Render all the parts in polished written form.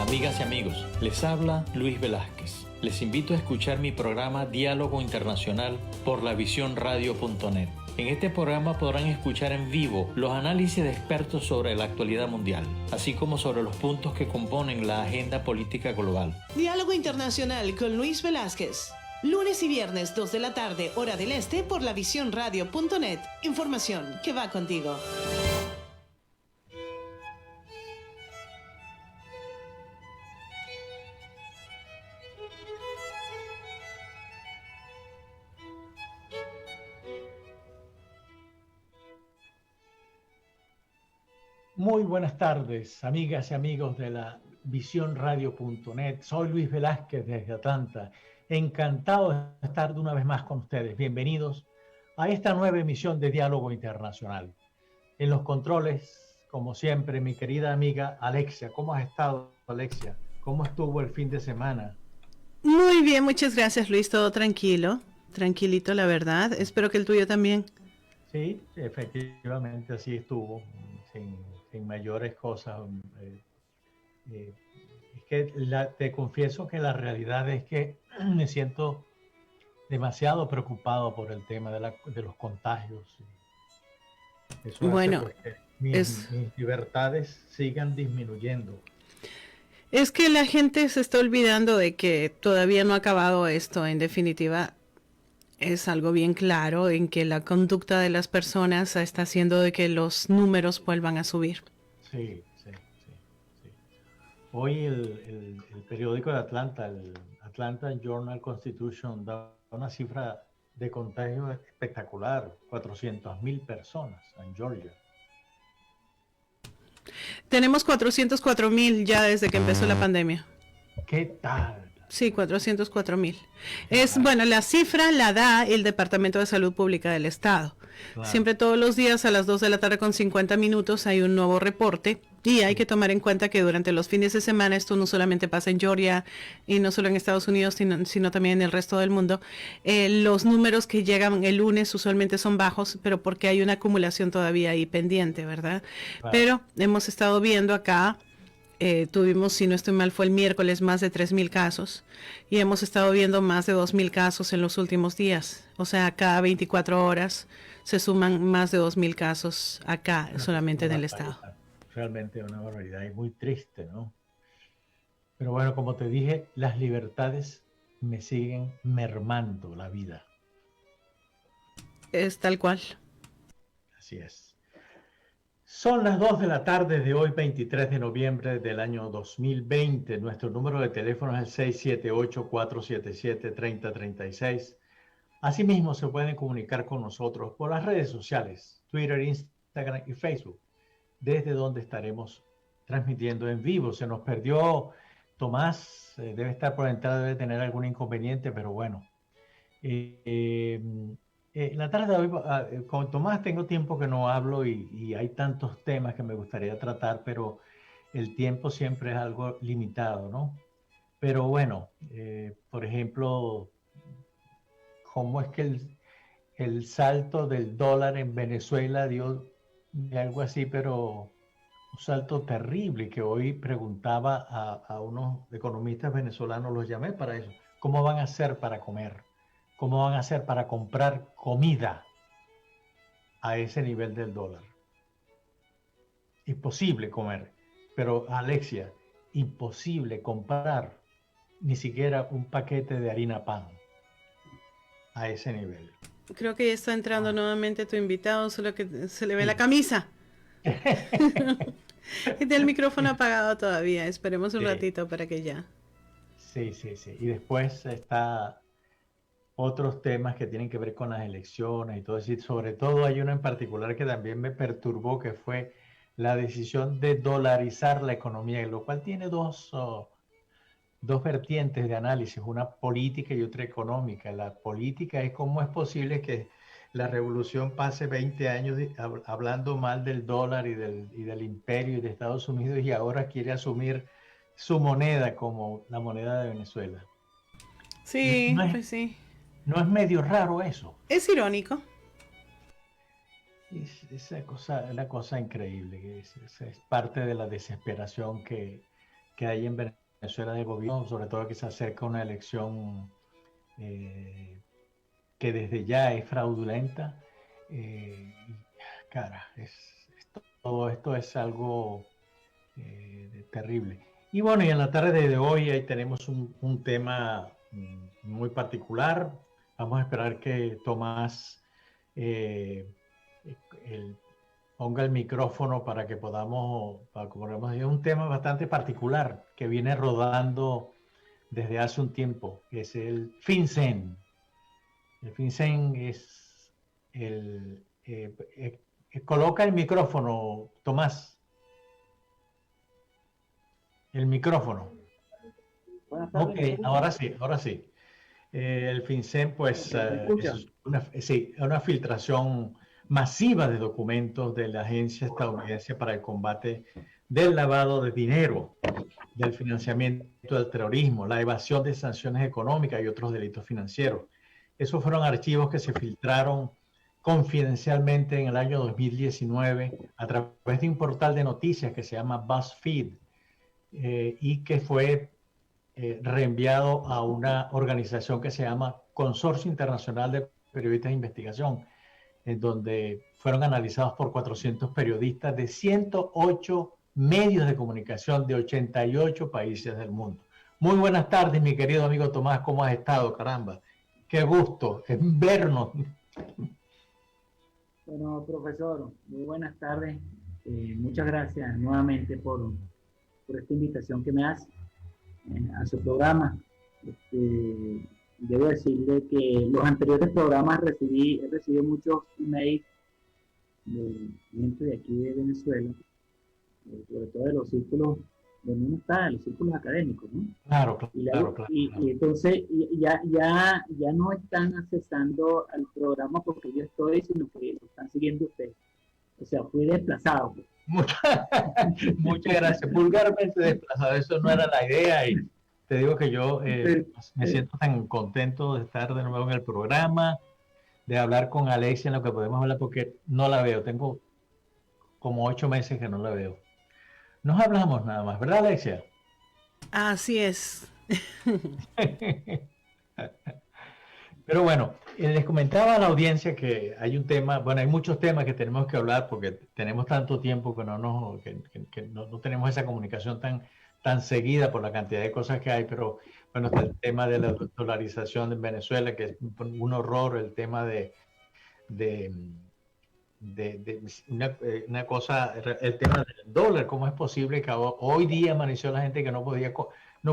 Amigas y amigos, les habla Luis Velázquez. Les invito a escuchar mi programa Diálogo Internacional por lavisiónradio.net. En este programa podrán escuchar en vivo los análisis de expertos sobre la actualidad mundial, así como sobre los puntos que componen la agenda política global. Diálogo Internacional con Luis Velázquez. Lunes y viernes 2 de la tarde, hora del este, por lavisiónradio.net. Información que va contigo. Muy buenas tardes, amigas y amigos de la visiónradio.net. Soy Luis Velázquez desde Atlanta. Encantado de estar de una vez más con ustedes. Bienvenidos a esta nueva emisión de Diálogo Internacional. En los controles, como siempre, mi querida amiga Alexia. ¿Cómo has estado, Alexia? ¿Cómo estuvo el fin de semana? Muy bien, muchas gracias, Luis. Todo tranquilo, tranquilito, la verdad. Espero que el tuyo también. Sí, efectivamente así estuvo, sin mayores cosas. Es que te confieso que la realidad es que me siento demasiado preocupado por el tema de los contagios. Eso hace pues que mis libertades sigan disminuyendo. Es que la gente se está olvidando de que todavía no ha acabado esto. En definitiva, es algo bien claro en que la conducta de las personas está haciendo de que los números vuelvan a subir. Sí. Hoy el periódico de Atlanta, el Atlanta Journal-Constitution, da una cifra de contagio espectacular, 400,000 personas en Georgia. Tenemos 404,000 ya desde que empezó la pandemia. ¿Qué tal? Sí, 404,000. Bueno, la cifra la da el Departamento de Salud Pública del Estado. Claro. Siempre todos los días a las 2 de la tarde con 50 minutos hay un nuevo reporte y hay que tomar en cuenta que durante los fines de semana esto no solamente pasa en Georgia y no solo en Estados Unidos, sino también en el resto del mundo. Los números que llegan el lunes usualmente son bajos, pero porque hay una acumulación todavía ahí pendiente, ¿verdad? Claro. Pero hemos estado viendo acá. Tuvimos, si no estoy mal, fue el miércoles, más de 3,000 casos y hemos estado viendo más de 2,000 casos en los últimos días. O sea, cada 24 horas se suman más de 2,000 casos acá, solamente en el estado. Realmente una barbaridad y muy triste, ¿no? Pero bueno, como te dije, las libertades me siguen mermando la vida. Es tal cual. Así es. Son las 2 de la tarde de hoy, 23 de noviembre del año 2020. Nuestro número de teléfono es el 678-477-3036. Asimismo, se pueden comunicar con nosotros por las redes sociales, Twitter, Instagram y Facebook, desde donde estaremos transmitiendo en vivo. Se nos perdió Tomás, debe estar por la entrada, debe tener algún inconveniente, pero bueno. La tarde de hoy, con Tomás tengo tiempo que no hablo y hay tantos temas que me gustaría tratar, pero el tiempo siempre es algo limitado, ¿no? Pero bueno, por ejemplo, cómo es que el salto del dólar en Venezuela dio algo así, pero un salto terrible, que hoy preguntaba a unos economistas venezolanos, los llamé para eso, ¿cómo van a hacer para comer? ¿Cómo van a hacer para comprar comida a ese nivel del dólar? Imposible comer. Pero Alexia, imposible comprar ni siquiera un paquete de harina pan a ese nivel. Creo que ya está entrando nuevamente tu invitado, solo que se le ve la camisa. Y del micrófono apagado todavía. Esperemos un ratito para que ya. Sí. Y después está otros temas que tienen que ver con las elecciones y todo eso. Y sobre todo hay uno en particular que también me perturbó, que fue la decisión de dolarizar la economía, lo cual tiene dos vertientes de análisis, una política y otra económica. La política es cómo es posible que la revolución pase 20 años hablando mal del dólar y del imperio y de Estados Unidos y ahora quiere asumir su moneda como la moneda de Venezuela. Sí, pues sí. ¿No es medio raro eso? Es irónico. Una cosa increíble, es parte de la desesperación que que hay en Venezuela de gobierno, sobre todo que se acerca una elección que desde ya es fraudulenta. Cara, todo esto es algo terrible. Y bueno, y en la tarde de hoy ahí tenemos un tema muy particular. Vamos a esperar que Tomás ponga el micrófono para que podamos decir, un tema bastante particular que viene rodando desde hace un tiempo, que es el FinCEN. El FinCEN es coloca el micrófono, Tomás. El micrófono. Ok, ahora sí. El FinCEN, pues, es una filtración masiva de documentos de la Agencia Estadounidense para el Combate del Lavado de Dinero, del financiamiento del terrorismo, la evasión de sanciones económicas y otros delitos financieros. Esos fueron archivos que se filtraron confidencialmente en el año 2019 a través de un portal de noticias que se llama BuzzFeed y que fue reenviado a una organización que se llama Consorcio Internacional de Periodistas de Investigación, en donde fueron analizados por 400 periodistas de 108 medios de comunicación de 88 países del mundo. Muy buenas tardes, mi querido amigo Tomás, ¿cómo has estado? Caramba, qué gusto vernos. Bueno, profesor, muy buenas tardes. Muchas gracias nuevamente por esta invitación que me hace a su programa. Debo decirle que los anteriores programas he recibido muchos emails de gente de aquí de Venezuela, sobre todo de los círculos donde uno está, de los círculos académicos, ¿no? Claro. Y entonces ya no están accesando al programa porque yo estoy, sino que lo están siguiendo ustedes. O sea, fui desplazado. Muchas gracias. Vulgarmente desplazado, eso no era la idea y te digo que yo me siento tan contento de estar de nuevo en el programa, de hablar con Alexia en lo que podemos hablar porque no la veo, tengo como 8 meses que no la veo. Nos hablamos nada más, ¿verdad, Alexia? Así es. Pero bueno, les comentaba a la audiencia que hay un tema, bueno, hay muchos temas que tenemos que hablar porque tenemos tanto tiempo que no tenemos esa comunicación tan seguida por la cantidad de cosas que hay, pero bueno, está el tema de la dolarización en Venezuela, que es un horror, el tema de una cosa, el tema del dólar, cómo es posible que hoy día amaneció la gente que no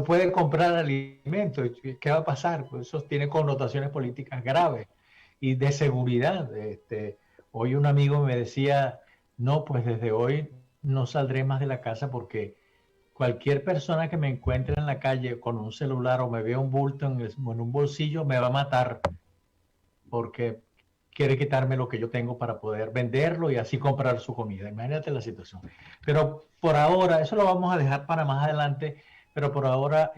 puede comprar alimentos. ¿Qué va a pasar? Pues eso tiene connotaciones políticas graves y de seguridad. Hoy un amigo me decía, no, pues desde hoy no saldré más de la casa porque cualquier persona que me encuentre en la calle con un celular o me vea un bulto en un bolsillo me va a matar porque quiere quitarme lo que yo tengo para poder venderlo y así comprar su comida. Imagínate la situación. Pero por ahora, eso lo vamos a dejar para más adelante, pero por ahora,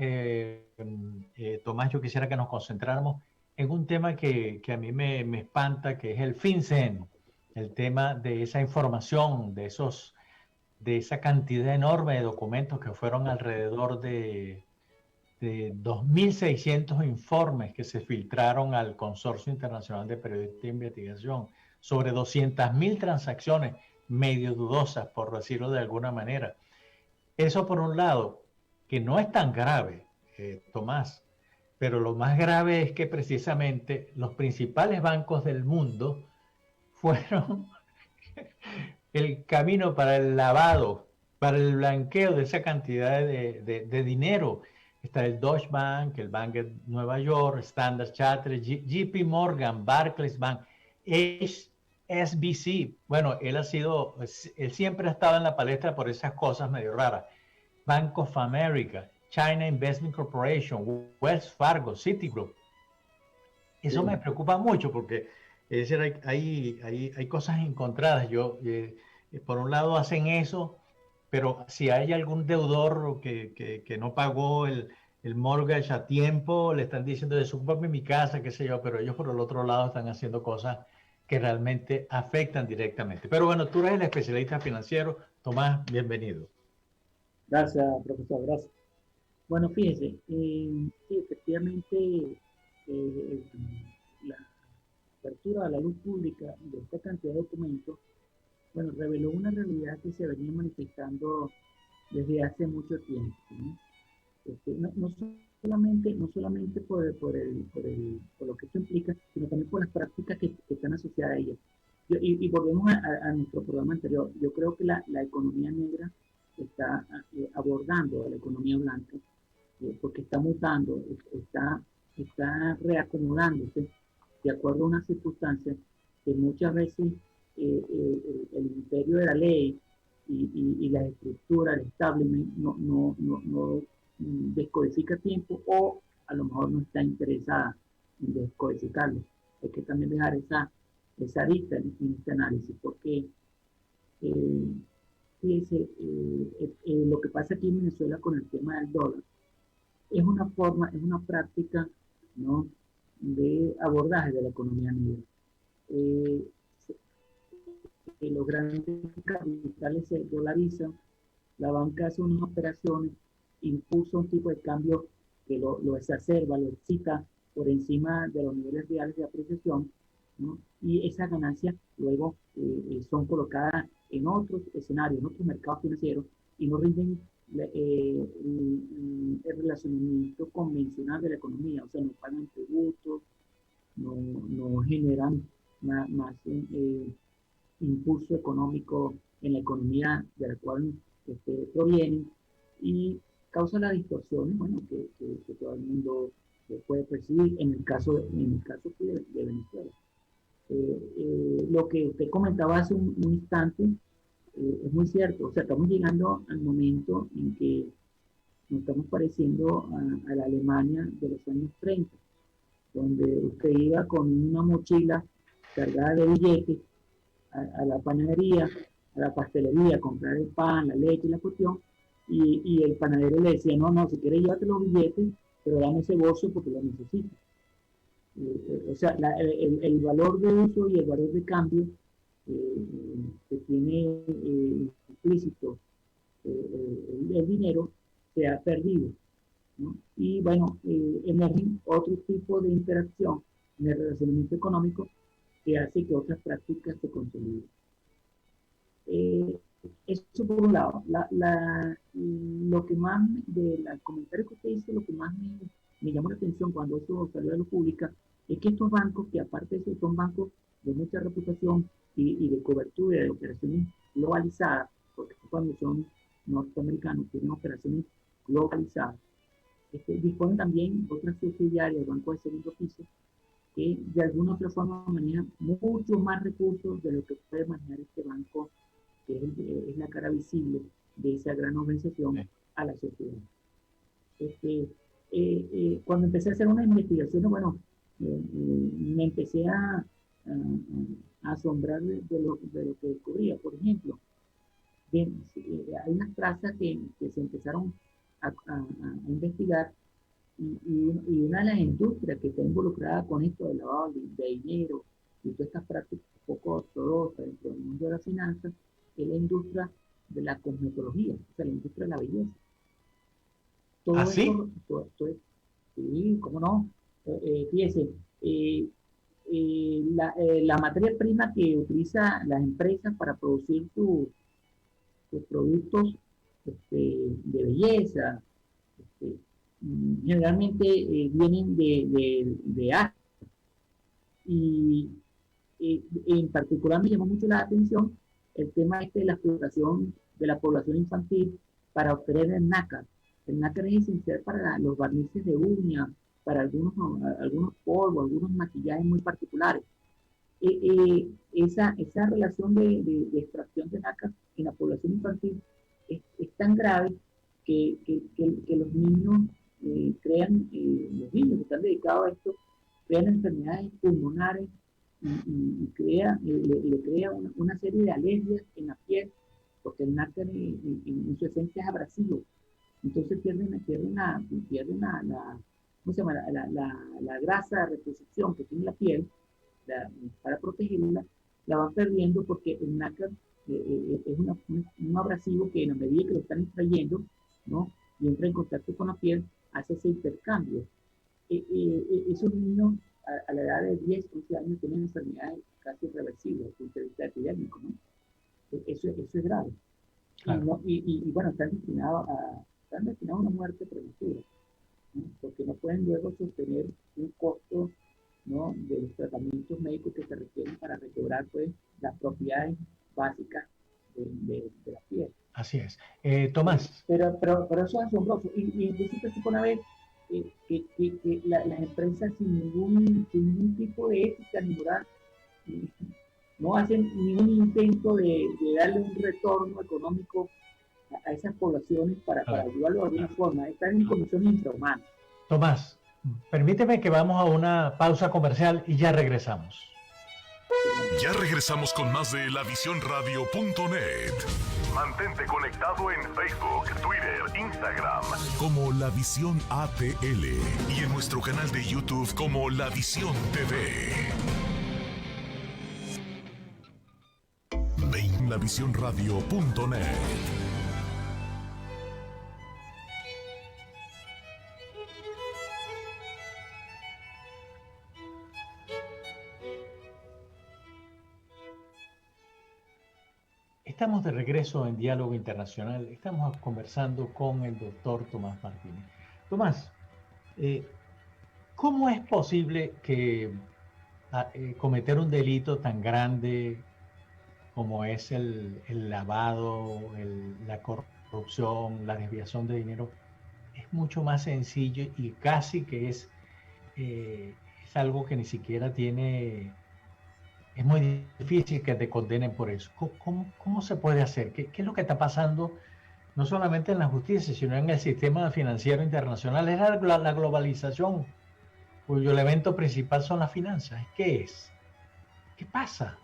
Tomás, yo quisiera que nos concentráramos en un tema que a mí me espanta, que es el FinCEN, el tema de esa información, de esa cantidad enorme de documentos que fueron alrededor de 2.600 informes que se filtraron al Consorcio Internacional de Periodistas de Investigación sobre 200.000 transacciones medio dudosas, por decirlo de alguna manera. Eso por un lado, que no es tan grave, Tomás, pero lo más grave es que precisamente los principales bancos del mundo fueron el camino para el lavado, para el blanqueo de esa cantidad de dinero. Está el Deutsche Bank, el Bank de Nueva York, Standard Chartered, JP Morgan, Barclays Bank, HSBC. Bueno, él siempre ha estado en la palestra por esas cosas medio raras. Bank of America, China Investment Corporation, Wells Fargo, Citigroup. Eso me preocupa mucho porque es decir, hay cosas encontradas. Por un lado hacen eso, pero si hay algún deudor que no pagó el mortgage a tiempo, le están diciendo desocúpame mi casa, qué sé yo, pero ellos por el otro lado están haciendo cosas que realmente afectan directamente. Pero bueno, tú eres el especialista financiero. Tomás, bienvenido. Gracias, profesor, gracias. Bueno, fíjese, sí, efectivamente, eh, la apertura a la luz pública de esta cantidad de documentos, bueno, reveló una realidad que se venía manifestando desde hace mucho tiempo, ¿no? No solamente, no solamente por lo que esto implica, sino también por las prácticas que están asociadas a ellas. Y volvemos a nuestro programa anterior. Yo creo que la economía negra está abordando a la economía blanca, porque está mutando, está reacomodándose de acuerdo a unas circunstancias que muchas veces el imperio de la ley y la estructura, el establishment, no descodifica a tiempo, o a lo mejor no está interesada en descodificarlo. Hay que también dejar esa arista en este análisis, porque eh, fíjese, lo que pasa aquí en Venezuela con el tema del dólar es una forma, es una práctica, ¿no?, de abordaje de la economía negra. Eh, los grandes capitales se dolarizan, la banca hace unas operaciones, impulsa un tipo de cambio que lo exacerba, lo excita por encima de los niveles reales de apreciación, ¿no? Y esas ganancias luego son colocadas en otros escenarios, en otros mercados financieros, y no rinden el relacionamiento convencional de la economía, o sea, no pagan tributos, no generan más impulso económico en la economía de la cual provienen, y causa las distorsiones, bueno, que todo el mundo puede percibir en el caso de Venezuela. Lo que usted comentaba hace un instante es muy cierto. O sea, estamos llegando al momento en que nos estamos pareciendo a la Alemania de los años 30, donde usted iba con una mochila cargada de billetes a la panadería, a la pastelería, a comprar el pan, la leche y la cuestión, y el panadero le decía, no, si quieres llévate los billetes, pero dame ese bolso porque lo necesito. O sea, el valor de uso y el valor de cambio que tiene implícito el dinero se ha perdido, ¿no? Y bueno, emergen otro tipo de interacción en el relacionamiento económico que hace que otras prácticas se consoliden. Eso por un lado. Lo que más, del comentario que usted hizo, lo que más me llamó la atención cuando eso salió a la pública, es que estos bancos, que aparte de eso son bancos de mucha reputación y de cobertura de operaciones globalizadas, porque cuando son norteamericanos tienen operaciones globalizadas, disponen también otras subsidiarias, bancos de segundo piso, que de alguna otra forma manejan mucho más recursos de lo que puede manejar este banco, que es la cara visible de esa gran organización a la sociedad. Cuando empecé a hacer unas investigaciones, bueno, me empecé a asombrar de lo que descubría. Por ejemplo, hay unas trazas que se empezaron a investigar, y una de las industrias que está involucrada con esto del lavado de dinero y todas estas prácticas poco ortodoxas dentro del mundo de las finanzas es la industria de la cosmetología, o sea, la industria de la belleza. Todo ¿Ah, eso, sí? sí, cómo no. Fíjese, la materia prima que utilizan las empresas para producir sus productos de belleza, generalmente vienen de Asia. Y en particular me llamó mucho la atención el tema de la explotación de la población infantil para obtener el nácar. El nácar es esencial para los barnices de uñas, para algunos polvos, algunos maquillajes muy particulares. Esa relación de extracción de nácar en la población infantil es tan grave que los niños los niños que están dedicados a esto, crean enfermedades pulmonares y le crea una serie de alergias en la piel, porque el nácar en su esencia es abrasivo. Entonces pierden ¿cómo se llama? La grasa de reposición que tiene la piel para protegerla, la van perdiendo porque el nácar es un abrasivo que en la medida que lo están extrayendo, ¿no?, y entra en contacto con la piel, hace ese intercambio. Esos niños a la edad de 10, 11 años tienen enfermedades casi irreversibles desde el punto de vista epidémico, ¿no? Eso es grave. Claro. Y bueno, están destinados a una muerte prematura, ¿no? Porque no pueden luego sostener un costo, ¿no?, de los tratamientos médicos que se requieren para recobrar, pues, las propiedades básicas de la piel. Así es. Tomás. Pero eso es asombroso. Y entonces te supone a ver que las empresas sin ningún tipo de ética ni moral no hacen ningún intento de darle un retorno económico a esas poblaciones para ayudarlos de alguna forma. Están en condiciones infrahumanas. Tomás, permíteme que vamos a una pausa comercial y ya regresamos. Ya regresamos con más de lavisiónradio.net. Mantente conectado en Facebook, Twitter, Instagram como La Visión ATL y en nuestro canal de YouTube como La Visión TV. Lavisiónradio.net. Estamos de regreso en Diálogo Internacional. Estamos conversando con el doctor Tomás Martínez. Tomás, ¿cómo es posible que cometer un delito tan grande como es el lavado, la corrupción, la desviación de dinero, es mucho más sencillo y casi que es algo que ni siquiera tiene... Es muy difícil que te condenen por eso. ¿Cómo se puede hacer? ¿Qué es lo que está pasando no solamente en la justicia, sino en el sistema financiero internacional? Es la globalización, cuyo elemento principal son las finanzas. ¿Qué es? ¿Qué pasa?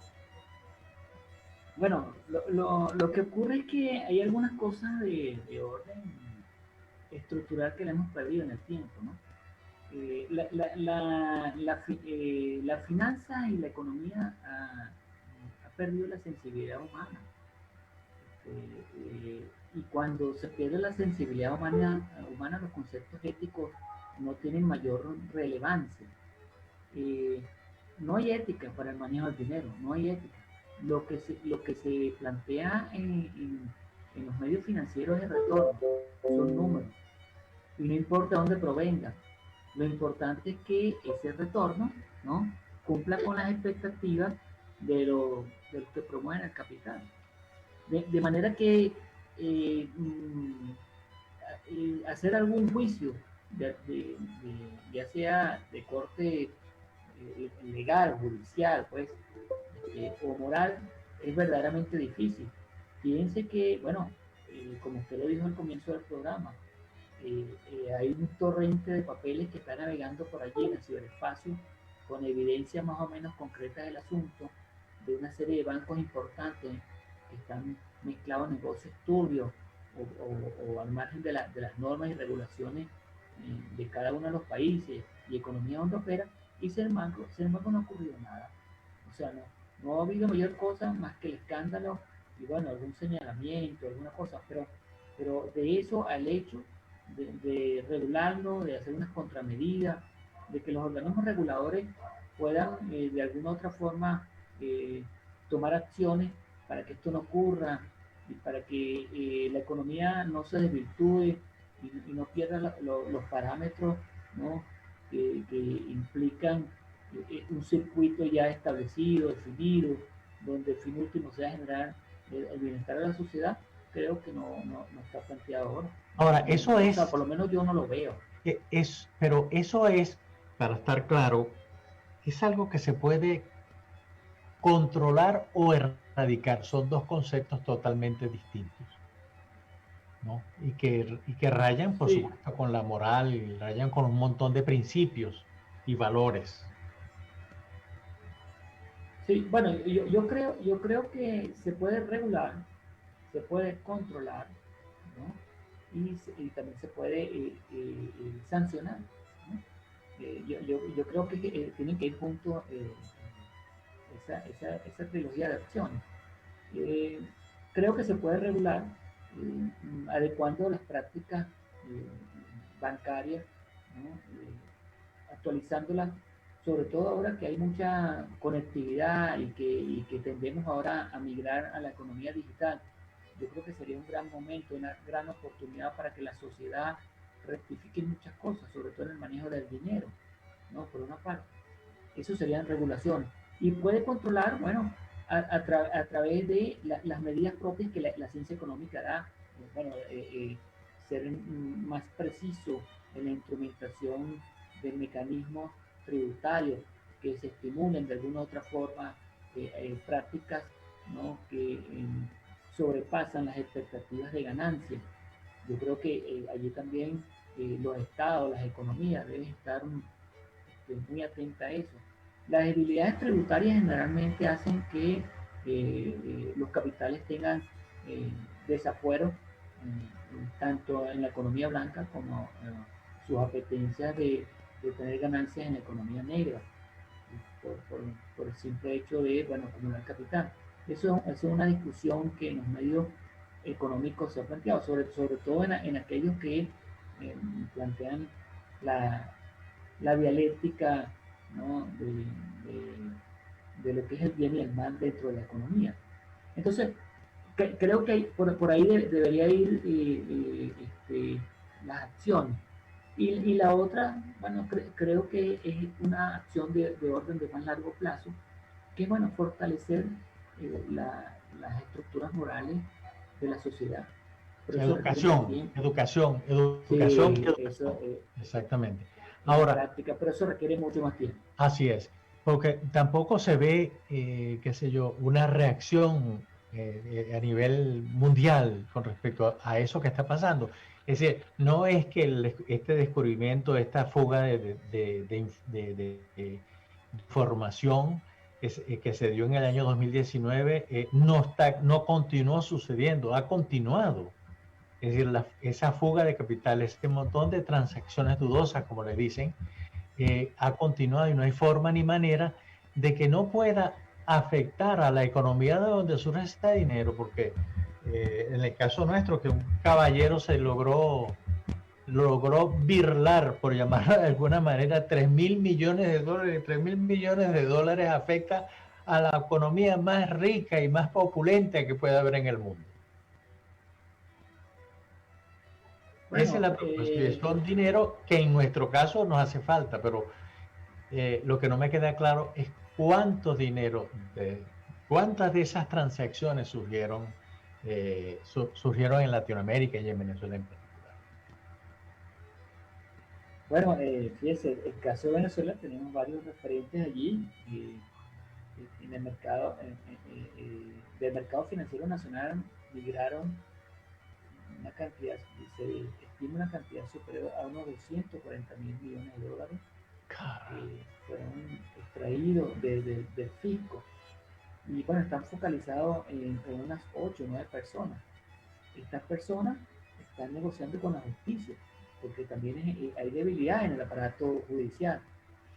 Bueno, lo que ocurre es que hay algunas cosas de orden estructural que le hemos perdido en el tiempo, ¿no? La finanza y la economía ha perdido la sensibilidad humana. Y cuando se pierde la sensibilidad humana, los conceptos éticos no tienen mayor relevancia. No hay ética para el manejo del dinero, no hay ética. Lo que se plantea en los medios financieros de retorno son números. Y no importa dónde provengan. Lo importante es que ese retorno, ¿no?, cumpla con las expectativas de lo que promueven el capital. De manera que hacer algún juicio, ya sea de corte legal, judicial, pues, o moral, es verdaderamente difícil. Fíjense que, bueno, como usted lo dijo al comienzo del programa, hay un torrente de papeles que está navegando por allí en el ciberespacio con evidencia más o menos concreta del asunto, de una serie de bancos importantes que están mezclados en negocios turbios o al margen de las normas y regulaciones de cada uno de los países y economía donde opera, y sin embargo no ha ocurrido nada. O sea, no ha habido mayor cosa más que el escándalo y, bueno, algún señalamiento, alguna cosa, pero de eso al hecho de regularlo, de hacer unas contramedidas, de que los organismos reguladores puedan de alguna u otra forma tomar acciones para que esto no ocurra y para que la economía no se desvirtúe y no pierda los parámetros, ¿no?, que implican un circuito ya establecido, definido, donde el fin último sea generar el bienestar de la sociedad. Creo que no está planteado ahora. Ahora, eso es... O sea, por lo menos yo no lo veo. Pero eso es, para estar claro, es algo que se puede controlar o erradicar. Son dos conceptos totalmente distintos, ¿no? Y que rayan, por supuesto, con la moral, y rayan con un montón de principios y valores. Sí, bueno, yo creo que se puede regular, se puede controlar, ¿no? Y también se puede sancionar, ¿no? Yo creo que tienen que ir juntos esa trilogía de acciones. Creo que se puede regular adecuando las prácticas bancarias, ¿no? Actualizándolas, sobre todo ahora que hay mucha conectividad y que tendemos ahora a migrar a la economía digital. Yo creo que sería un gran momento, una gran oportunidad para que la sociedad rectifique muchas cosas, sobre todo en el manejo del dinero, ¿no? Por una parte. Eso serían regulaciones. Y puede controlar, bueno, a través de las medidas propias que la ciencia económica da, bueno, ser más preciso en la instrumentación de mecanismos tributarios que se estimulen de alguna u otra forma prácticas, ¿no? que sobrepasan las expectativas de ganancia. Yo creo que allí también los estados, las economías deben estar muy atentas a eso. Las debilidades tributarias generalmente hacen que los capitales tengan desafuero tanto en la economía blanca como sus apetencias de tener ganancias en la economía negra por el simple hecho de, bueno, acumular capital. Eso es una discusión que en los medios económicos se ha planteado, sobre todo en aquellos que plantean la dialéctica, ¿no? de lo que es el bien y el mal dentro de la economía. Entonces, creo que por ahí debería ir las acciones. Y la otra, bueno, creo que es una acción de orden de más largo plazo, que es, bueno, fortalecer las estructuras morales de la sociedad. Educación. Sí, eso, exactamente. Ahora, práctica, pero eso requiere mucho más tiempo. Así es, porque tampoco se ve, qué sé yo, una reacción a nivel mundial con respecto a eso que está pasando. Es decir, no es que este descubrimiento, esta fuga de información que se dio en el año 2019 no continuó sucediendo, ha continuado. Es decir, esa fuga de capitales, este montón de transacciones dudosas, como le dicen, ha continuado y no hay forma ni manera de que no pueda afectar a la economía de donde surge este dinero, porque en el caso nuestro, que un caballero se logró birlar, por llamarlo de alguna manera, 3.000 millones de dólares, 3.000 millones de dólares afecta a la economía más rica y más populenta que pueda haber en el mundo. Bueno, esa es la propuesta. Son dinero que en nuestro caso nos hace falta, pero lo que no me queda claro es cuánto dinero, cuántas de esas transacciones surgieron en Latinoamérica y en Venezuela en particular. Bueno, fíjese, el caso de Venezuela tenemos varios referentes allí en el mercado, del mercado financiero nacional migraron una cantidad, se estima una cantidad superior a unos 240.000 millones de dólares fueron extraídos del fisco y bueno, están focalizados en unas 8 o 9 personas. Estas personas están negociando con la justicia porque también hay debilidad en el aparato judicial.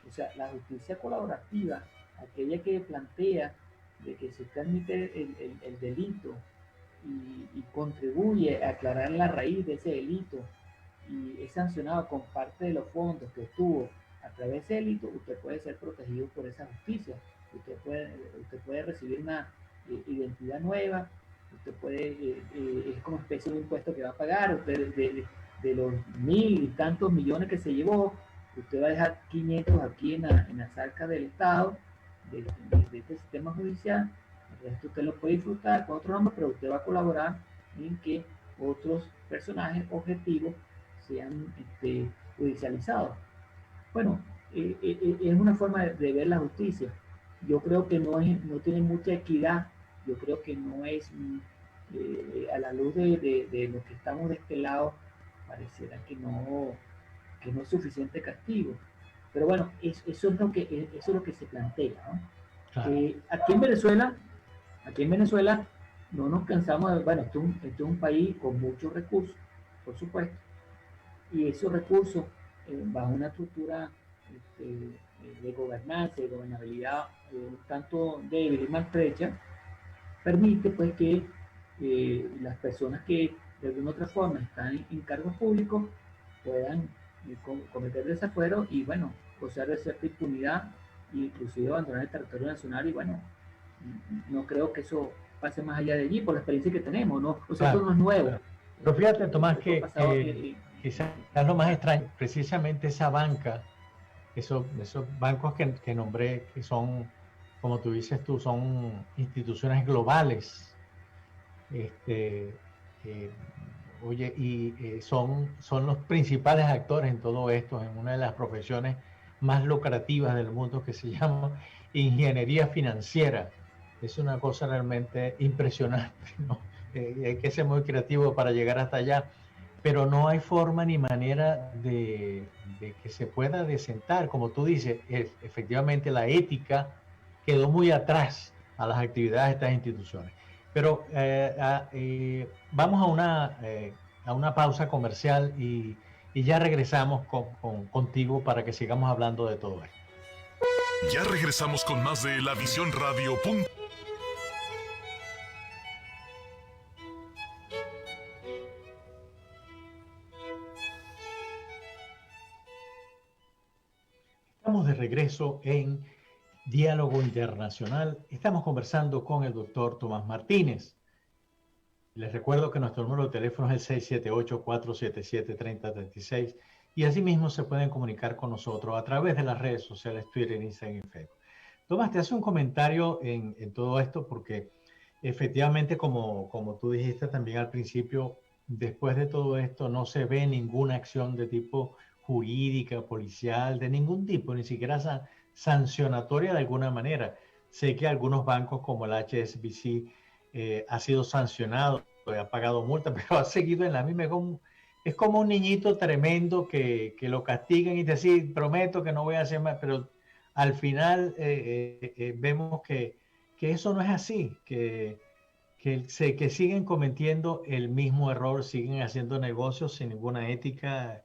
O sea, la justicia colaborativa, aquella que plantea de que se admite el delito y contribuye a aclarar la raíz de ese delito y es sancionado con parte de los fondos que obtuvo a través de ese delito, usted puede ser protegido por esa justicia. Usted puede recibir una identidad nueva, usted puede, es como especie de impuesto que va a pagar, usted de los 1.000 y tantos millones que se llevó, usted va a dejar 500 aquí en las arcas del Estado, de este sistema judicial. El resto usted lo puede disfrutar con otro nombre, pero usted va a colaborar en que otros personajes objetivos sean judicializados. Bueno, es una forma de ver la justicia. Yo creo que no tiene mucha equidad. Yo creo que no es, a la luz de lo que estamos de este lado, pareciera que no es suficiente castigo. Pero bueno, eso es lo que se plantea, ¿no? Claro. Aquí en Venezuela no nos cansamos de, bueno, esto es un país con muchos recursos, por supuesto, y esos recursos bajo una estructura de gobernanza, de gobernabilidad un tanto débil y maltrecha, permite pues que las personas que de alguna otra forma están en cargos públicos puedan cometer desafuero y bueno, gozar de cierta impunidad e inclusive abandonar el territorio nacional y bueno, no creo que eso pase más allá de allí por la experiencia que tenemos, ¿no? O sea, Claro, esto no es nuevo. claro. Pero fíjate, Tomás, Esto ha pasado, quizás lo más extraño, precisamente esa banca, esos bancos que nombré, que son, como tú dices tú, son instituciones globales, este, eh, oye, y son los principales actores en todo esto, en una de las profesiones más lucrativas del mundo que se llama ingeniería financiera. Es una cosa realmente impresionante, ¿no? Y hay que ser muy creativo para llegar hasta allá, pero no hay forma ni manera de que se pueda desentar. Como tú dices, efectivamente la ética quedó muy atrás a las actividades de estas instituciones. Pero vamos a una pausa comercial y ya regresamos contigo para que sigamos hablando de todo esto. Ya regresamos con más de La Visión Radio. Estamos de regreso en Diálogo Internacional. Estamos conversando con el doctor Tomás Martínez. Les recuerdo que nuestro número de teléfono es el 678-477-3036 y asimismo se pueden comunicar con nosotros a través de las redes sociales Twitter, Instagram y Facebook. Tomás, te hace un comentario en todo esto porque efectivamente, como tú dijiste también al principio, después de todo esto no se ve ninguna acción de tipo jurídica, policial, de ningún tipo, ni siquiera sancionatoria de alguna manera. Sé que algunos bancos como el HSBC ha sido sancionado, ha pagado multa, pero ha seguido en la misma. Es como un niñito tremendo que lo castigan y te dicen, prometo que no voy a hacer más, pero al final vemos que eso no es así, que siguen cometiendo el mismo error, siguen haciendo negocios sin ninguna ética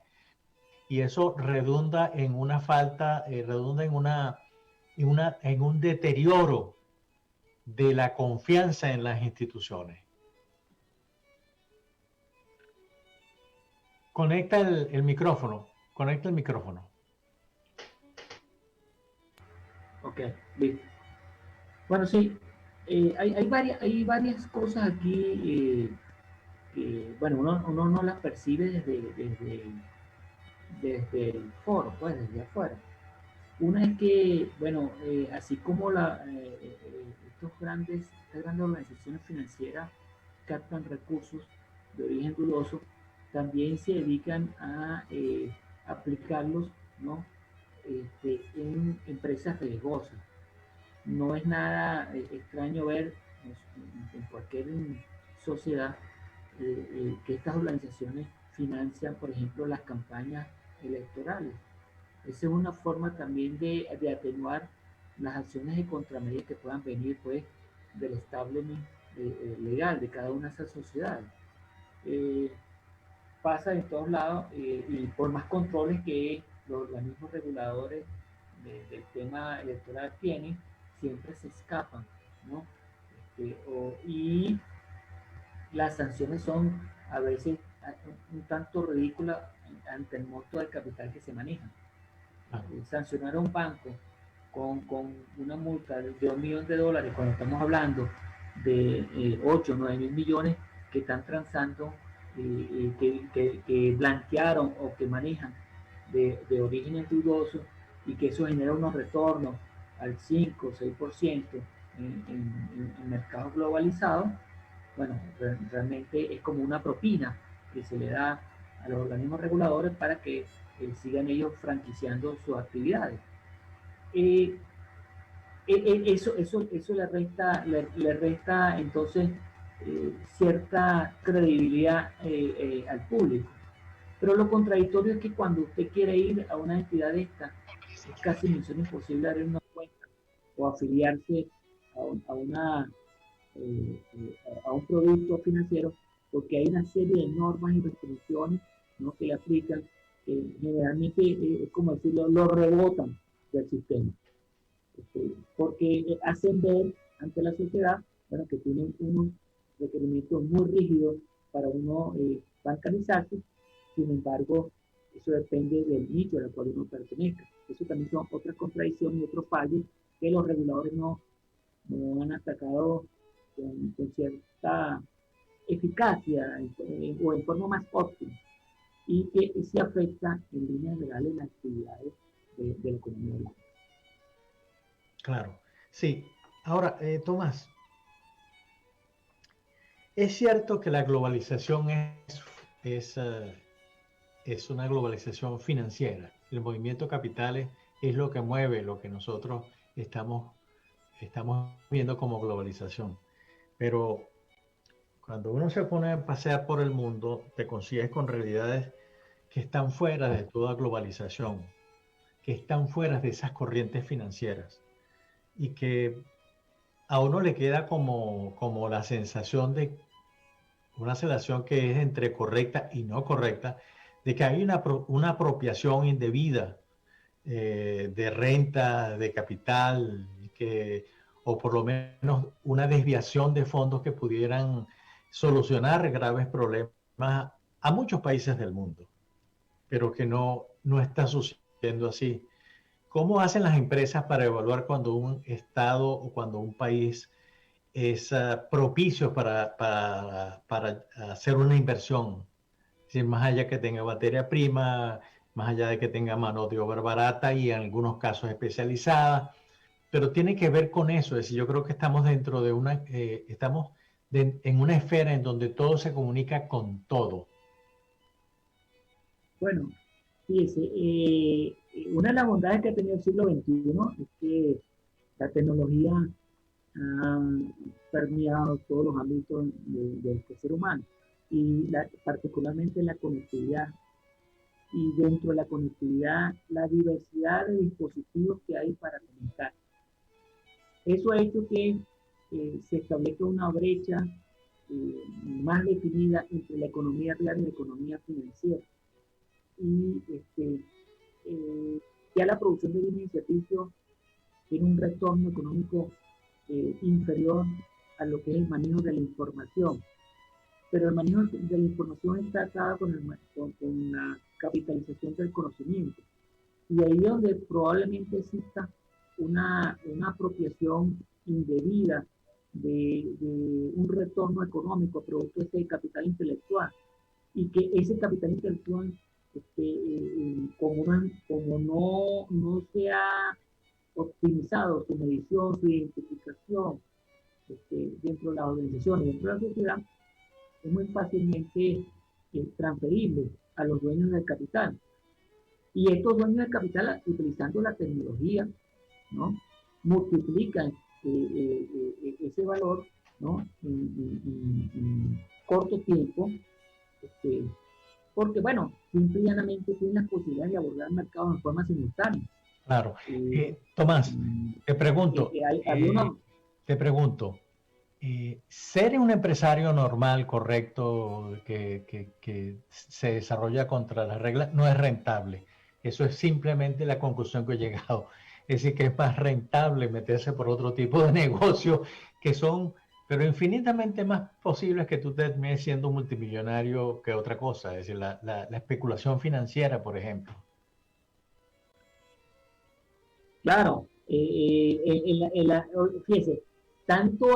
y eso redunda en una falta, redunda en un deterioro de la confianza en las instituciones. Conecta el micrófono. Ok, listo. Bueno, sí, hay varias cosas aquí que, bueno, uno no las percibe desde el foro, pues, desde afuera. Una es que, bueno, así como estas grandes organizaciones financieras captan recursos de origen dudoso, también se dedican a aplicarlos, ¿no? En empresas riesgosas. No es nada extraño ver en cualquier sociedad que estas organizaciones financian, por ejemplo, las campañas electorales. Esa es una forma también de atenuar las acciones de contramedida que puedan venir pues, del establishment legal de cada una de esas sociedades. Pasa en todos lados y por más controles que los organismos reguladores del tema electoral tienen, siempre se escapan, ¿no? Y las sanciones son a veces un tanto ridículas ante el monto del capital que se maneja. Sancionar a un banco con una multa de $1 millón cuando estamos hablando de 8 o 9 mil millones que están transando, que blanquearon o que manejan de orígenes dudosos y que eso genera unos retornos al 5 o 6% en mercados globalizados, bueno, realmente es como una propina que se le da a los organismos reguladores para que sigan ellos franquiciando sus actividades. Eso le resta entonces cierta credibilidad al público. Pero lo contradictorio es que cuando usted quiere ir a una entidad de esta, es casi misión imposible abrir una cuenta o afiliarse a un producto financiero, porque hay una serie de normas y restricciones, ¿no?, que le aplican, que generalmente es como decirlo, lo rebotan del sistema, porque hacen ver ante la sociedad, bueno, que tienen unos requerimientos muy rígidos para uno bancarizarse. Sin embargo, eso depende del nicho al cual uno pertenezca. Eso también son otras contradicciones y otros fallos que los reguladores no han atacado con cierta eficacia o en forma más óptima, y que sí afecta en líneas generales las actividades de la economía global. Claro, sí. Ahora, Tomás, es cierto que la globalización es una globalización financiera. El movimiento de capitales es lo que mueve lo que nosotros estamos viendo como globalización. Pero cuando uno se pone a pasear por el mundo, te consigues con realidades que están fuera de toda globalización, que están fuera de esas corrientes financieras, y que a uno le queda como la sensación de una sensación que es entre correcta y no correcta, de que hay una apropiación indebida de renta, de capital, o por lo menos una desviación de fondos que pudieran solucionar graves problemas a muchos países del mundo, pero que no está sucediendo así. ¿Cómo hacen las empresas para evaluar cuando un estado o cuando un país es propicio para hacer una inversión? Es decir, más allá que tenga materia prima, más allá de que tenga mano de obra barata y en algunos casos especializada, pero tiene que ver con eso. Es decir, yo creo que estamos dentro de en una esfera en donde todo se comunica con todo. Bueno, fíjese, una de las bondades que ha tenido el siglo XXI es que la tecnología ha permeado todos los ámbitos del ser humano, y particularmente la conectividad. Y dentro de la conectividad, la diversidad de dispositivos que hay para comunicar. Eso ha hecho que se establezca una brecha más definida entre la economía real y la economía financiera. Y ya la producción de bienes y servicios tiene un retorno económico inferior a lo que es el manejo de la información. Pero el manejo de la información está atado con la capitalización del conocimiento. Y ahí es donde probablemente exista una apropiación indebida de un retorno económico producto de ese capital intelectual. Y que ese capital intelectual, como no se ha optimizado su medición, su identificación dentro de las organizaciones, dentro de la sociedad, es muy fácilmente transferible a los dueños del capital. Y estos dueños del capital, utilizando la tecnología, ¿no?, multiplican ese valor, ¿no?, en corto tiempo, porque, bueno, simple y llanamente tienen la posibilidad de abordar el mercado en forma simultánea. Claro. Tomás, te pregunto, ¿ser un empresario normal, correcto, que se desarrolla contra las reglas, no es rentable? Eso es simplemente la conclusión que he llegado. Es decir, que es más rentable meterse por otro tipo de negocios que son, pero infinitamente más posibles que tú termines siendo multimillonario que otra cosa. Es decir, la especulación financiera, por ejemplo. Claro, fíjese, tanto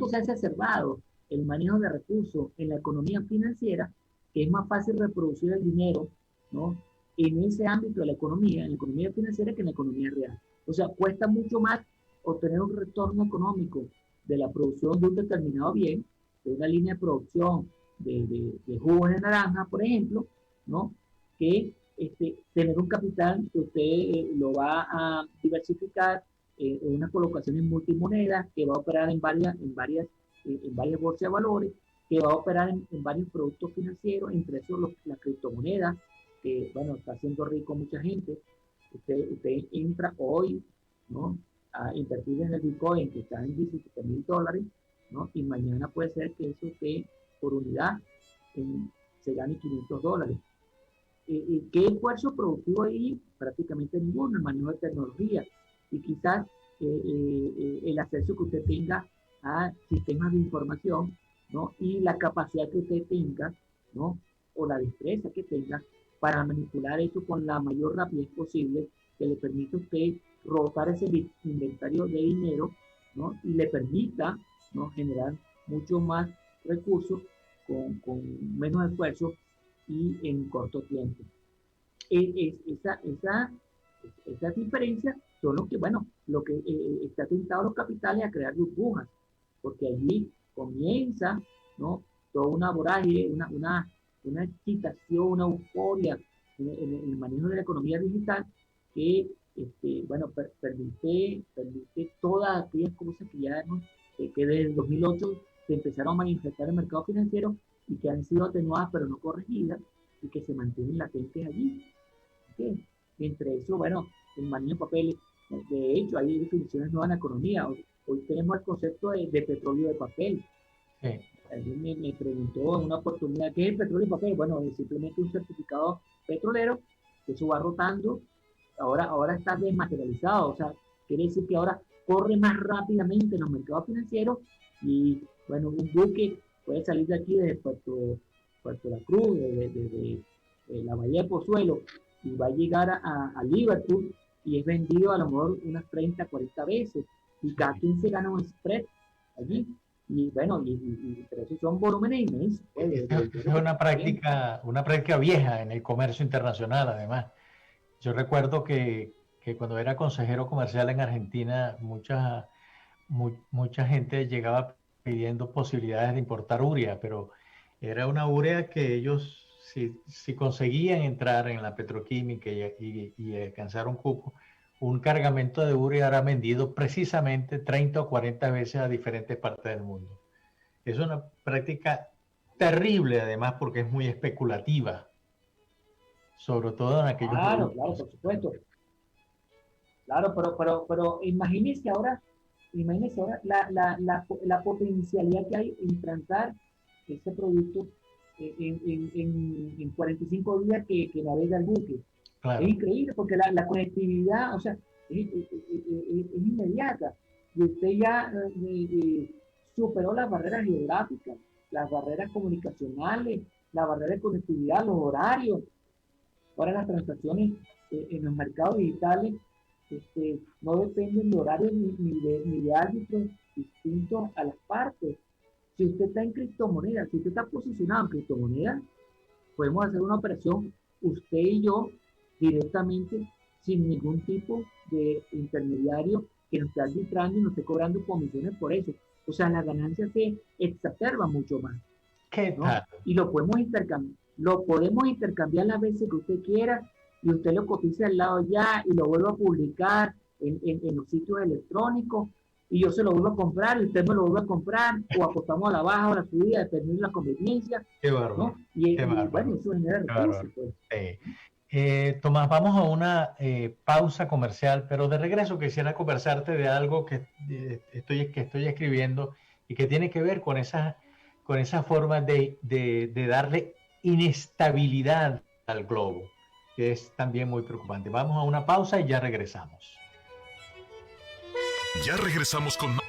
se ha exacerbado el manejo de recursos en la economía financiera, que es más fácil reproducir el dinero, ¿no?, en ese ámbito de la economía, en la economía financiera, que en la economía real. O sea, cuesta mucho más obtener un retorno económico de la producción de un determinado bien, de una línea de producción de jugos de naranja, por ejemplo, ¿no?, que tener un capital que usted lo va a diversificar en unas colocaciones multimonedas, que va a operar en varias bolsas de valores, que va a operar en varios productos financieros, entre esos las criptomonedas, que, bueno, está haciendo rico mucha gente. Usted entra hoy, ¿no?, a invertir en el Bitcoin, que está en $17,000, ¿no?, y mañana puede ser que eso esté por unidad se gane $500. ¿Qué esfuerzo productivo hay? Prácticamente ninguno, el manejo de tecnología. Y quizás el acceso que usted tenga a sistemas de información ¿no? Y la capacidad que usted tenga, ¿no? O la destreza que tenga para manipular eso con la mayor rapidez posible, que le permita a usted rotar ese inventario de dinero, ¿no? Y le permita, ¿no? Generar mucho más recursos con menos esfuerzo y en corto tiempo. Esas diferencias son lo que, bueno, lo que está tentado los capitales a crear burbujas, porque allí comienza, ¿no? Toda una vorágine, una excitación, una euforia en el manejo de la economía digital que, bueno, permite todas aquellas cosas que ya que desde el 2008 se empezaron a manifestar en el mercado financiero y que han sido atenuadas pero no corregidas y que se mantienen latentes allí. ¿Okay? Entre eso, bueno, el manejo de papeles, de hecho, hay definiciones nuevas en economía. Hoy tenemos el concepto de petróleo de papel. Sí. Alguien me preguntó en una oportunidad, ¿qué es el petróleo de papel? Bueno, es simplemente un certificado petrolero, que eso va rotando, ahora está desmaterializado, o sea, quiere decir que ahora corre más rápidamente en los mercados financieros y, bueno, un buque puede salir de aquí desde Puerto La Cruz, desde la Bahía de Pozuelo, y va a llegar a Liverpool y es vendido a lo mejor unas 30, 40 veces y cada quien se gana un spread allí y bueno, pero esos son volúmenes inmensos. Es una práctica vieja en el comercio internacional además. Yo recuerdo que cuando era consejero comercial en Argentina mucha gente llegaba pidiendo posibilidades de importar urea, pero era una urea que ellos si conseguían entrar en la petroquímica y alcanzar un cupo, un cargamento de urea era vendido precisamente 30 o 40 veces a diferentes partes del mundo. Es una práctica terrible además porque es muy especulativa, sobre todo en aquellos productos. Claro, por supuesto. Claro, pero imagínese ahora la potencialidad que hay en plantar ese producto en 45 días que navega el buque. Claro. Es increíble porque la conectividad, o sea, es inmediata. Y usted ya superó las barreras geográficas, las barreras comunicacionales, la barrera de conectividad, los horarios. Ahora las transacciones en los mercados digitales no dependen de horarios ni de árbitros distintos a las partes. Si usted está en criptomonedas, si usted está posicionado en criptomonedas, podemos hacer una operación, usted y yo, directamente, sin ningún tipo de intermediario que nos esté arbitrando y nos esté cobrando comisiones por eso. O sea, la ganancia se exacerba mucho más. ¿Qué tal? Y lo podemos intercambiar las veces que usted quiera y usted lo cotiza al lado ya y lo vuelve a publicar en los sitios electrónicos y yo se lo vuelvo a comprar y usted me lo vuelve a comprar o apostamos a la baja o a la subida dependiendo de la conveniencia. Qué bárbaro. ¿No? Y bueno, eso genera recursos. Pues. Tomás, vamos a una pausa comercial, pero de regreso quisiera conversarte de algo que estoy escribiendo y que tiene que ver con esa forma de darle inestabilidad al globo, que es también muy preocupante. Vamos a una pausa y ya regresamos. Ya regresamos con más.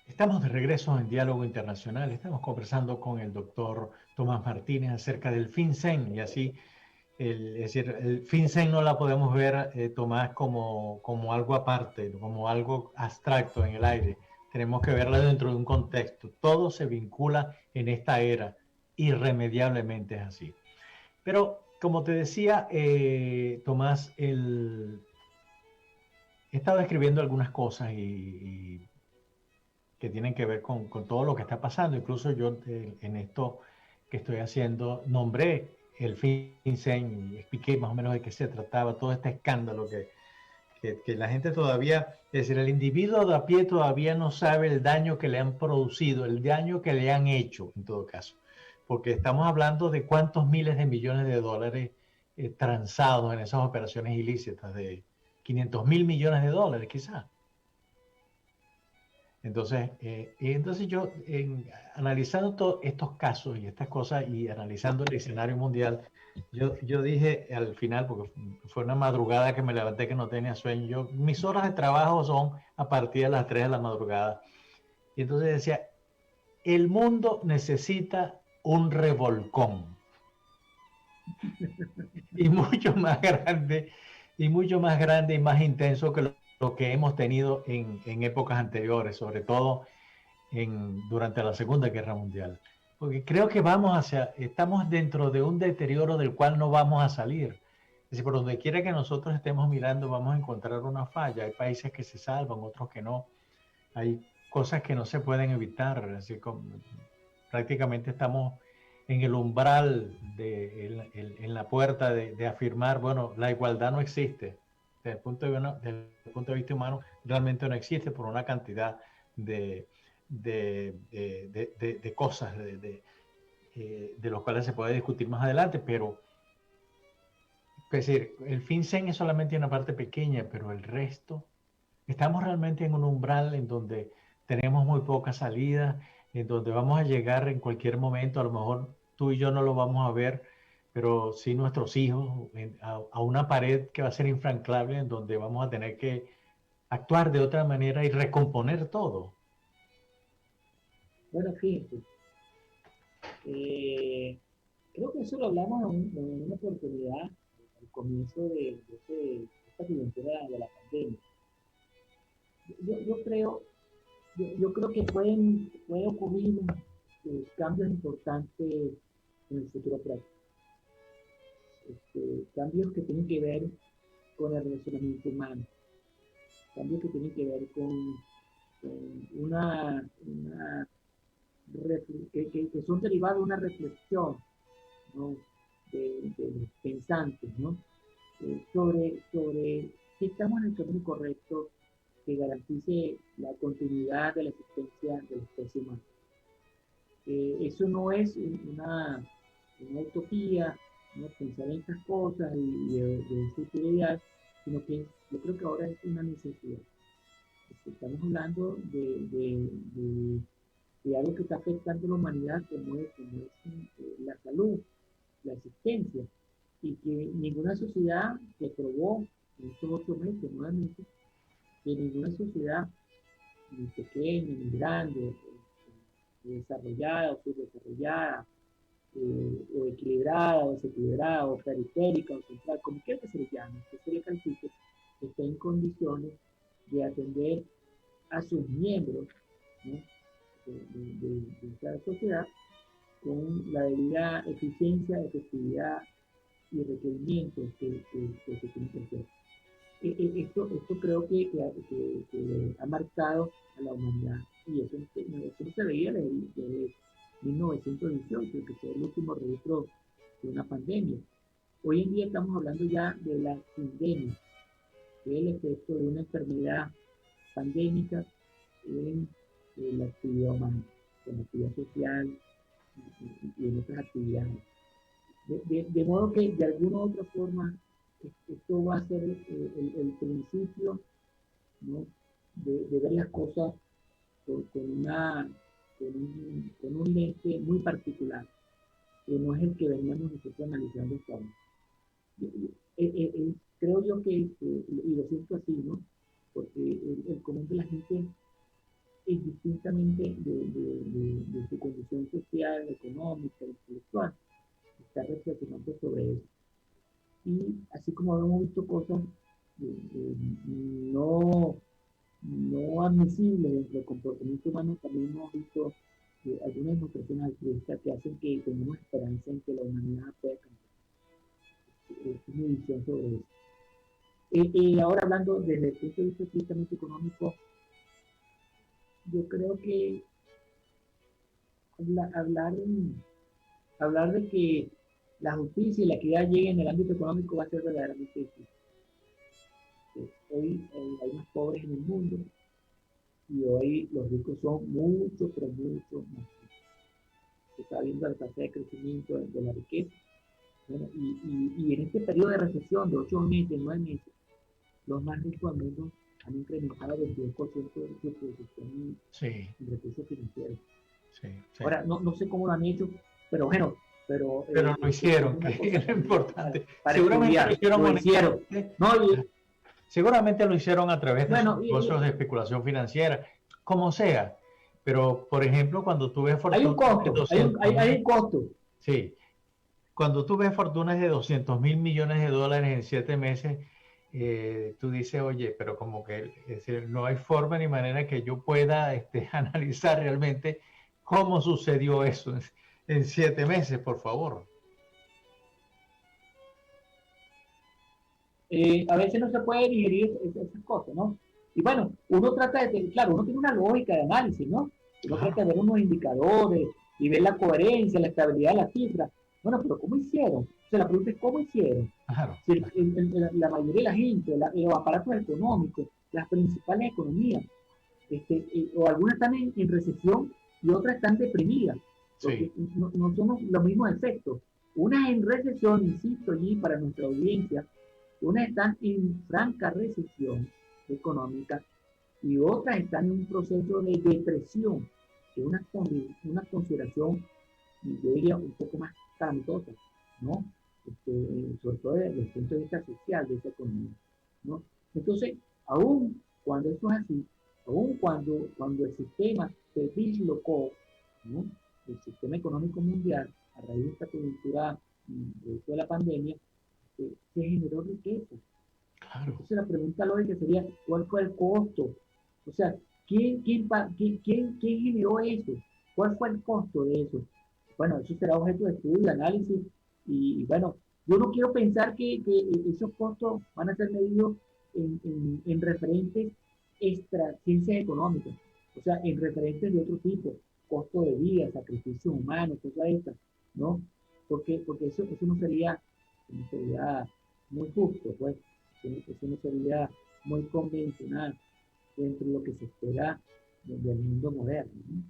Estamos de regreso en Diálogo Internacional. Estamos conversando con el doctor Tomás Martínez acerca del FinCEN y así, es decir, el FinCEN no la podemos ver, Tomás, como algo aparte, como algo abstracto en el aire. Tenemos que verla dentro de un contexto. Todo se vincula en esta era, irremediablemente es así. Pero, como te decía, Tomás, he estado escribiendo algunas cosas y que tienen que ver con todo lo que está pasando. Incluso yo en esto que estoy haciendo nombré el FinCEN y expliqué más o menos de qué se trataba, todo este escándalo que la gente todavía, es decir, el individuo de a pie todavía no sabe el daño que le han producido, el daño que le han hecho en todo caso, porque estamos hablando de cuántos miles de millones de dólares transados en esas operaciones ilícitas, de 500 mil millones de dólares quizás. Entonces yo, analizando todos estos casos y estas cosas y analizando el escenario mundial, yo dije al final, porque fue una madrugada que me levanté que no tenía sueño, mis horas de trabajo son a partir de las 3 de la madrugada. Y entonces decía, el mundo necesita un revolcón. Y mucho más grande, y más intenso que lo que hemos tenido en épocas anteriores, sobre todo durante la Segunda Guerra Mundial. Porque creo que estamos dentro de un deterioro del cual no vamos a salir. Es decir, por donde quiera que nosotros estemos mirando, vamos a encontrar una falla. Hay países que se salvan, otros que no. Hay cosas que no se pueden evitar. Es decir, prácticamente estamos en el umbral, en la puerta de afirmar, bueno, la igualdad no existe. Desde el punto de vista humano, realmente no existe por una cantidad de cosas de los cuales se puede discutir más adelante, pero es decir, el FinCEN es solamente una parte pequeña, pero el resto, estamos realmente en un umbral en donde tenemos muy poca salida, en donde vamos a llegar en cualquier momento, a lo mejor tú y yo no lo vamos a ver, pero sí nuestros hijos, a una pared que va a ser infranqueable, en donde vamos a tener que actuar de otra manera y recomponer todo. Bueno, fíjate, creo que eso lo hablamos en una oportunidad al comienzo de esta coyuntura de la pandemia. Yo creo que pueden ocurrir cambios importantes en el futuro próximo. Cambios que tienen que ver con el relacionamiento humano, cambios que tienen que ver con que son derivados de una reflexión, ¿no? de los pensantes, ¿no? sobre si estamos en el camino correcto que garantice la continuidad de la existencia de la especie humana. Eso no es una utopía, ¿no? Pensar en estas cosas y de un futuro ideal, sino que yo creo que ahora es una necesidad. Estamos hablando de algo que está afectando a la humanidad como es la salud, la existencia, y que ninguna sociedad se probó en estos 8 meses, 9 meses, que ninguna sociedad, ni pequeña, ni grande, desarrollada o subdesarrollada, o equilibrada, o desequilibrada, o periférica, o central, como quiera que se le llame, que se le califique, está en condiciones de atender a sus miembros, ¿no? de esta sociedad con la debida eficiencia, efectividad y requerimientos que se tienen que hacer. Esto creo que ha marcado a la humanidad, y eso no se veía desde 1918, que fue el último registro de una pandemia. Hoy en día estamos hablando ya de la sindemia, que es el efecto de una enfermedad pandémica en la actividad humana, en la actividad social y en otras actividades. De modo que de alguna u otra forma esto va a ser el principio, ¿no? de ver las cosas con un lente muy particular, que no es el que veníamos nosotros analizando hasta ahora. Creo yo que, y lo siento así, ¿no? Porque el común de la gente, indistintamente de su condición social, económica, intelectual, está reflexionando sobre eso. Y así como hemos visto cosas no admisibles dentro del comportamiento humano, también hemos visto algunas demostraciones altruistas que hacen que tengamos esperanza en que la humanidad pueda cambiar. Es mi visión sobre eso. Ahora hablando desde el punto de vista estrictamente económico, yo creo que hablar de que la justicia y la equidad lleguen en el ámbito económico va a ser verdaderamente difícil. Hoy hay más pobres en el mundo y hoy los ricos son mucho, pero mucho más ricos. Se está viendo la tasa de crecimiento de la riqueza. Bueno, y en este periodo de recesión de 8 meses, 9 meses, los más ricos al menos han incrementado el 22% de su producción Sí, en recursos financieros. sí, sí. Ahora, no sé cómo lo han hecho, pero bueno, pero Lo hicieron, una que cosa es lo importante. para Seguramente estudiar, lo hicieron lo hicieron. honestamente. No, Seguramente lo hicieron a través de sus bueno, negocios de especulación financiera, como sea. Pero, por ejemplo, cuando tú ves hay un fortunas de costo, hay un costo. sí, cuando tú ves fortunas de 200.000 millones de dólares en 7 meses, tú dices, oye, pero como que es decir, no hay forma ni manera que yo pueda analizar realmente cómo sucedió eso en 7 meses, por favor. A veces no se puede digerir esas cosas, ¿no? Y bueno, uno trata de, claro, uno tiene una lógica de análisis, ¿no? Uno Claro. trata de ver unos indicadores y ver la coherencia, la estabilidad de las cifras. Bueno, pero ¿cómo hicieron? O sea, la pregunta es ¿cómo hicieron? Claro, Si claro. la mayoría de la gente, los aparatos económicos, las principales economías, o algunas están en recesión y otras están deprimidas, porque Sí, no son los mismos efectos. Unas en recesión, insisto allí para nuestra audiencia, unas están en franca recesión económica y otras están en un proceso de depresión, que es una consideración, yo diría, un poco más calamitosa, ¿no? Sobre todo desde el punto de vista social de esa economía, ¿no? Entonces, aún cuando eso es así, aún cuando el sistema se dislocó, ¿no? El sistema económico mundial, a raíz de esta coyuntura de la pandemia, se generó riqueza. claro. Entonces la pregunta lógica sería, ¿cuál fue el costo? O sea, ¿quién generó eso? ¿Cuál fue el costo de eso? Bueno, eso será objeto de estudio, de análisis, y bueno, yo no quiero pensar que esos costos van a ser medidos en referentes extra ciencias económicas, o sea, en referentes de otro tipo, costo de vida, sacrificio humano, cosas estas, ¿no? Porque eso no sería muy justo, pues, eso no sería muy convencional dentro de lo que se espera del mundo moderno, ¿no?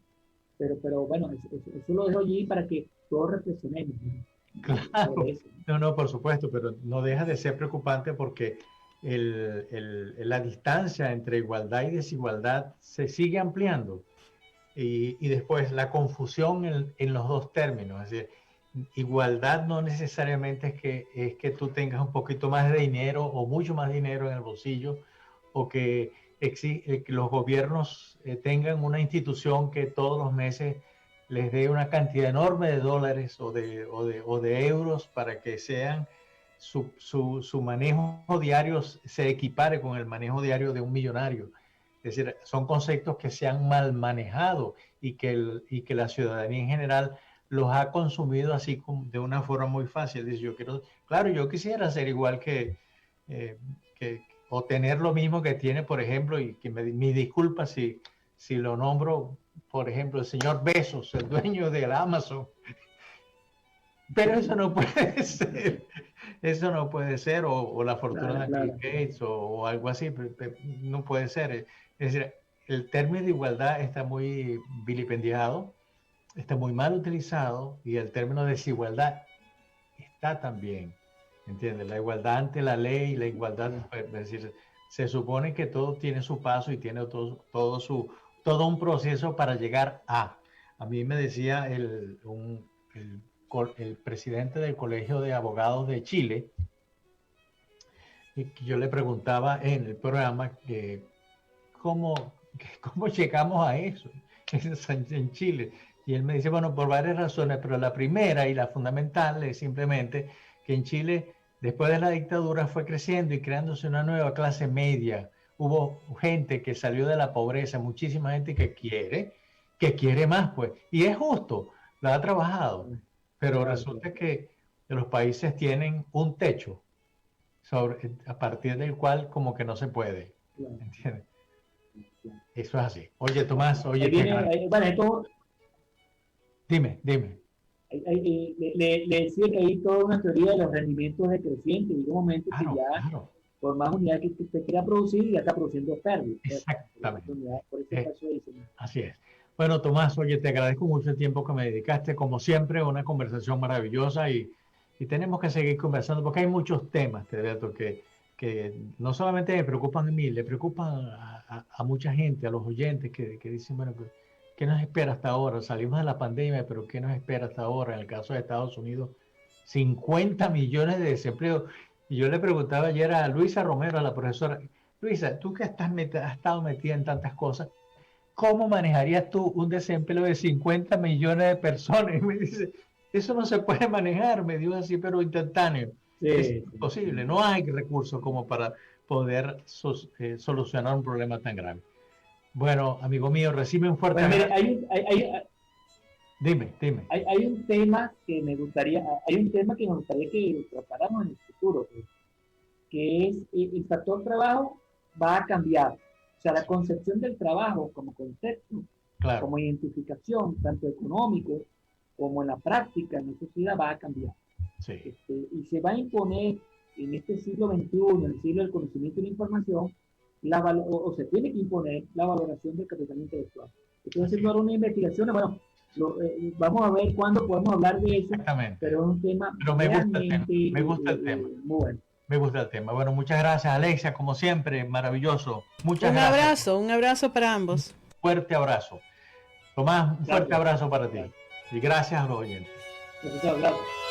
Pero bueno, eso lo dejo allí para que todos reflexionemos, ¿no? Claro, Sobre eso, ¿no? no, por supuesto, pero no deja de ser preocupante porque la distancia entre igualdad y desigualdad se sigue ampliando y después la confusión en los dos términos. Es decir, igualdad no necesariamente es que tú tengas un poquito más de dinero o mucho más dinero en el bolsillo o que los gobiernos tengan una institución que todos los meses les dé una cantidad enorme de dólares o de euros para que sean su manejo diario se equipare con el manejo diario de un millonario. Es decir, son conceptos que se han mal manejado y que la ciudadanía en general los ha consumido así de una forma muy fácil. Dice, claro, yo quisiera ser igual eh, o tener lo mismo que tiene, por ejemplo, y que me disculpa si lo nombro, por ejemplo, el señor Bezos, el dueño del Amazon. Pero eso no puede ser. Eso no puede ser, o la fortuna de Bill Gates o algo así, no puede ser. Es decir, el término de igualdad está muy vilipendiado, está muy mal utilizado y el término desigualdad está también, ¿entiendes? La igualdad ante la ley, la igualdad, es decir, se supone que todo tiene su paso y tiene todo un proceso para llegar a. A mí me decía el presidente del Colegio de Abogados de Chile, y yo le preguntaba en el programa cómo llegamos a eso en Chile. Y él me dice, bueno, por varias razones, pero la primera y la fundamental es simplemente que en Chile, después de la dictadura, fue creciendo y creándose una nueva clase media. Hubo gente que salió de la pobreza, muchísima gente que quiere más, pues. Y es justo, lo ha trabajado. Pero resulta que los países tienen un techo a partir del cual como que no se puede. ¿Entiendes? Eso es así. Oye, Tomás, oye, dime. Le decía que hay toda una teoría de los rendimientos decrecientes. Y un momento que ya, por más unidad que usted quiera producir, ya está produciendo pérdidas. Exactamente. Por ese caso ahí, así es. Bueno, Tomás, oye, te agradezco mucho el tiempo que me dedicaste. Como siempre, una conversación maravillosa y tenemos que seguir conversando porque hay muchos temas, te advierto, que que no solamente me preocupan a mí, le preocupan a mucha gente, a los oyentes que dicen, bueno, ¿qué nos espera hasta ahora? Salimos de la pandemia, pero ¿qué nos espera hasta ahora? En el caso de Estados Unidos, 50 millones de desempleos. Y yo le preguntaba ayer a Luisa Romero, a la profesora, Luisa, tú que has estado metida en tantas cosas, ¿cómo manejarías tú un desempleo de 50 millones de personas? Y me dice, eso no se puede manejar, me dijo así, pero instantáneo. Sí, Es sí, imposible, sí. no hay recursos como para poder solucionar un problema tan grave. Bueno, amigo mío, recibe un fuerte Bueno, mire, abrazo. Dime. hay un tema que me gustaría que tratáramos en el futuro, que es el factor trabajo va a cambiar. O sea, la concepción del trabajo como concepto, Claro, como identificación, tanto económico como en la práctica, en la sociedad, va a cambiar. sí. Y se va a imponer en este siglo XXI, en el siglo del conocimiento y la información, o se tiene que imponer la valoración del capital intelectual. Estoy haciendo ahora una investigación, bueno, vamos a ver cuándo podemos hablar de eso, Exactamente. pero es un tema Pero me gusta el tema, realmente me gusta el tema. muy bueno. Me gusta el tema. Bueno, muchas gracias, Alexia, como siempre, maravilloso. Muchas gracias. Un abrazo para ambos. Fuerte abrazo. Tomás, un fuerte Gracias. abrazo para ti. Y gracias a los oyentes. Muchas gracias.